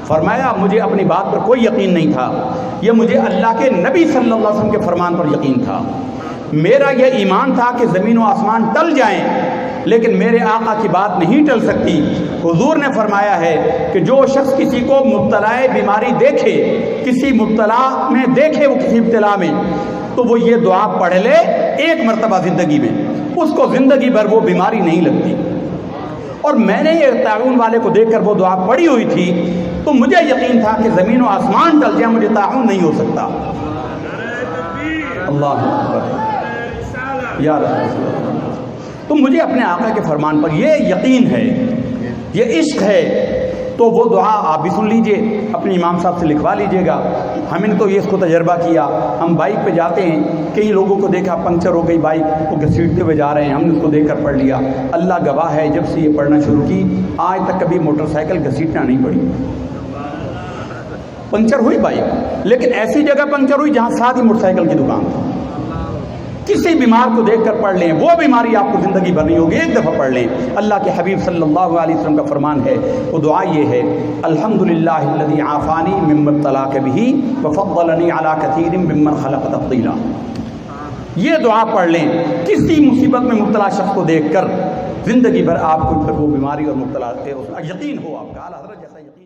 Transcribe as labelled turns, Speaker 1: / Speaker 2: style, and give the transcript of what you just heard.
Speaker 1: فرمایا مجھے اپنی بات پر کوئی یقین نہیں تھا، یہ مجھے اللہ کے نبی صلی اللہ علیہ وسلم کے فرمان پر یقین تھا۔ میرا یہ ایمان تھا کہ زمین و آسمان ٹل جائیں لیکن میرے آقا کی بات نہیں ٹل سکتی۔ حضور نے فرمایا ہے کہ جو شخص کسی کو مبتلا بیماری دیکھے، کسی مبتلا میں دیکھے، وہ کسی ابتلا میں، تو وہ یہ دعا پڑھ لے ایک مرتبہ زندگی میں، اس کو زندگی بھر وہ بیماری نہیں لگتی۔ اور میں نے یہ طاعون والے کو دیکھ کر وہ دعا پڑھی ہوئی تھی تو مجھے یقین تھا کہ زمین و آسمان ٹل جائے مجھے طاعون نہیں ہو سکتا۔ اللہ اکبر یا رسول اللہ۔ تو مجھے اپنے آقا کے فرمان پر یہ یقین ہے، یہ عشق ہے، تو وہ دعا آپ بھی سن لیجئے، اپنے امام صاحب سے لکھوا لیجئے گا۔ ہم نے تو یہ اس کو تجربہ کیا، ہم بائک پہ جاتے ہیں، کئی لوگوں کو دیکھا پنکچر ہو گئی بائک، وہ گھسیٹتے ہوئے جا رہے ہیں، ہم نے اس کو دیکھ کر پڑھ لیا۔ اللہ گواہ ہے جب سے یہ پڑھنا شروع کی آج تک کبھی موٹر سائیکل گھسیٹنا نہیں پڑی۔ پنکچر ہوئی بائک لیکن ایسی جگہ پنکچر ہوئی جہاں ساتھ ہی موٹر سائیکل کی دکان تھی۔ کسی بیمار کو دیکھ کر پڑھ لیں، وہ بیماری آپ کو زندگی بھر نہیں ہوگی، ایک دفعہ پڑھ لیں۔ اللہ کے حبیب صلی اللہ علیہ وسلم کا فرمان ہے، وہ دعا یہ ہے، الحمدللہ الذی عافانی مما ابتلاک بہ وفضلنی علی کثیر ممن خلق تفضیلا۔ یہ دعا پڑھ لیں، کسی مصیبت میں مبتلا شخص کو دیکھ کر زندگی بھر آپ کو پھر وہ بیماری اور مبتلا یقین ہو آپ کا، اعلیٰ حضرت جیسا یقین